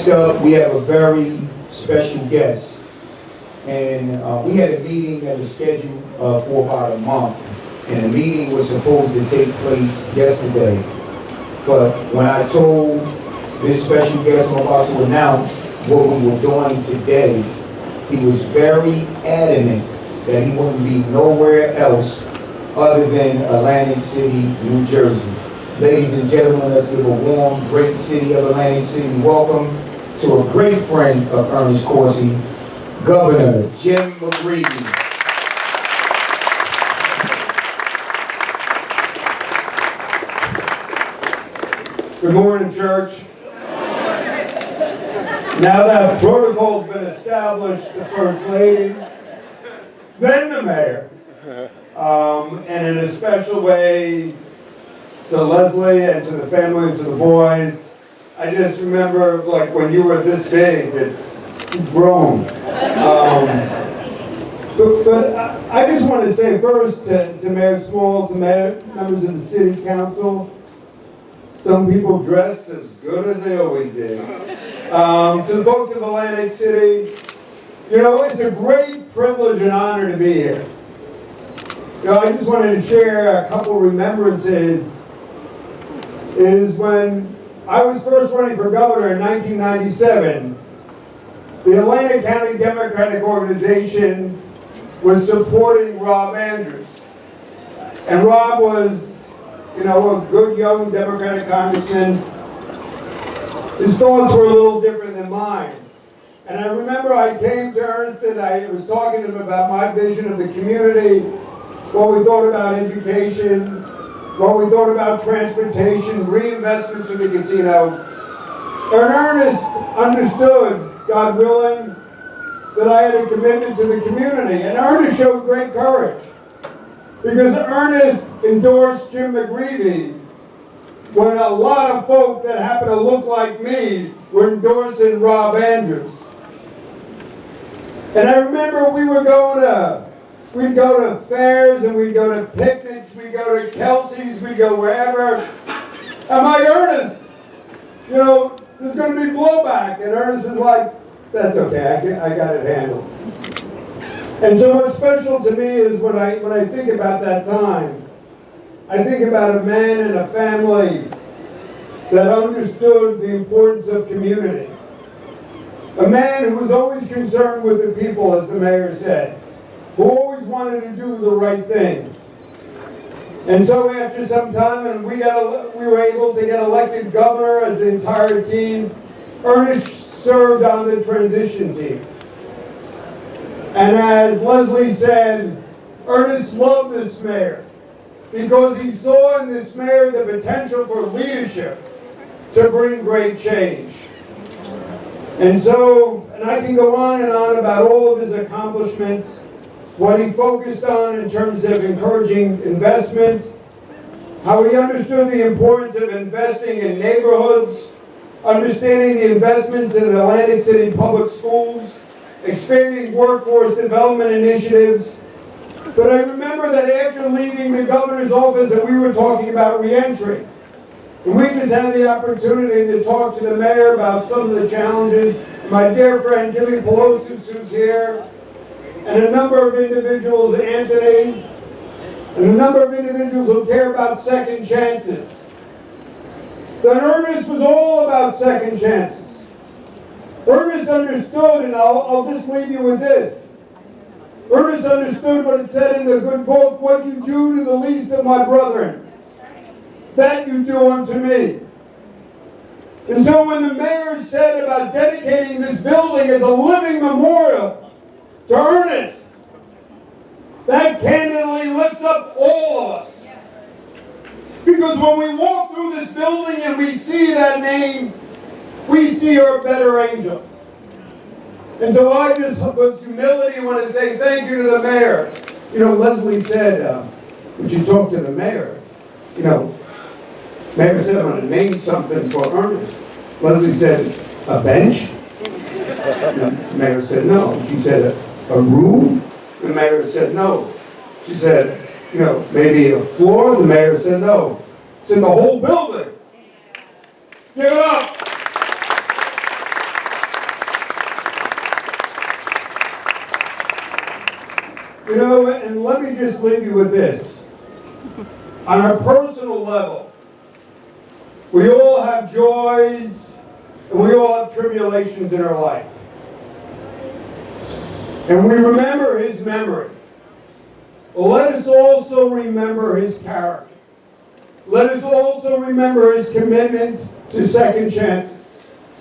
Next up, we have a very special guest. And we had a meeting that was scheduled for about a month. And the meeting was supposed to take place yesterday. But when I told this special guest I'm about to announce what we were doing today, he was very adamant that he wouldn't be nowhere else other than Atlantic City, New Jersey. Ladies and gentlemen, let's give a warm, great city of Atlantic City welcome to a great friend of Ernest Coursey, Governor Jim McGreevey. Good morning, church. Now that protocol's been established, the First Lady, then the Mayor, and in a special way to Leslie and to the family and to the boys. I just remember, like, when you were this big, it's grown. But I just want to say first to Mayor Small, to members of the City Council, some people dress as good as they always did. To the folks of Atlantic City, you know, it's a great privilege and honor to be here. You know, I just wanted to share a couple remembrances. Is when I was first running for governor in 1997, the Atlantic County Democratic Organization was supporting Rob Andrews. And Rob was, you know, a good young Democratic congressman. His thoughts were a little different than mine. And I remember I came to Ernest and I was talking to him about my vision of the community, what we thought about education, what we thought about transportation, reinvestments in the casino. And Ernest understood, God willing, that I had a commitment to the community. And Ernest showed great courage. Because Ernest endorsed Jim McGreevey when a lot of folk that happen to look like me were endorsing Rob Andrews. And I remember we'd go to fairs and we'd go to picnics, we'd go to Kelsey's, we'd go wherever. I'm like, Ernest, you know, there's going to be blowback. And Ernest was like, that's okay, I got it handled. And so what's special to me is when I think about that time, I think about a man and a family that understood the importance of community. A man who was always concerned with the people, as the mayor said, who always wanted to do the right thing. And so after some time, and we were able to get elected governor as the entire team, Ernest served on the transition team. And as Leslie said, Ernest loved this mayor because he saw in this mayor the potential for leadership to bring great change. And I can go on and on about all of his accomplishments, what he focused on in terms of encouraging investment, how he understood the importance of investing in neighborhoods, understanding the investments in Atlantic City public schools, expanding workforce development initiatives. But I remember that after leaving the governor's office and we were talking about reentry, and we just had the opportunity to talk to the mayor about some of the challenges. My dear friend Jimmy Pelosi, who's here, and a number of individuals, Anthony, and a number of individuals who care about second chances. That Ernest was all about second chances. Ernest understood, and I'll just leave you with this. Ernest understood what it said in the good book, what you do to the least of my brethren, that you do unto me. And so when the mayor said about dedicating this building as a living memorial to Ernest, that candidly lifts up all of us. Because when we walk through this building and we see that name, we see our better angels. And so I just, with humility, want to say thank you to the mayor. You know, Leslie said, when she talked to the mayor, you know, mayor said, I'm going to name something for Ernest. Leslie said, a bench? The mayor said, no. She said, a room? The mayor said, no. She said, you know, maybe a floor? The mayor said, no. She said, the whole building. Give it up. You know, and let me just leave you with this. On a personal level, we all have joys and we all have tribulations in our life. And we remember his memory. Well, let us also remember his character. Let us also remember his commitment to second chances.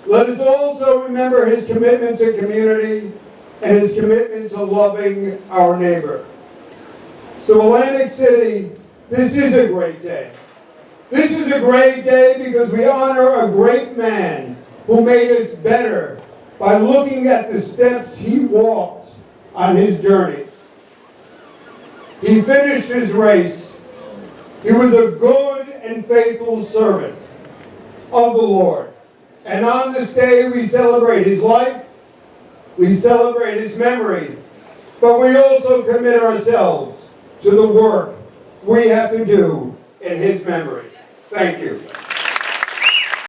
Let us also remember his commitment to community and his commitment to loving our neighbor. So Atlantic City, this is a great day. This is a great day because we honor a great man who made us better by looking at the steps he walked on his journey. He finished his race. He was a good and faithful servant of the Lord. And on this day we celebrate his life, we celebrate his memory, but we also commit ourselves to the work we have to do in his memory. Thank you.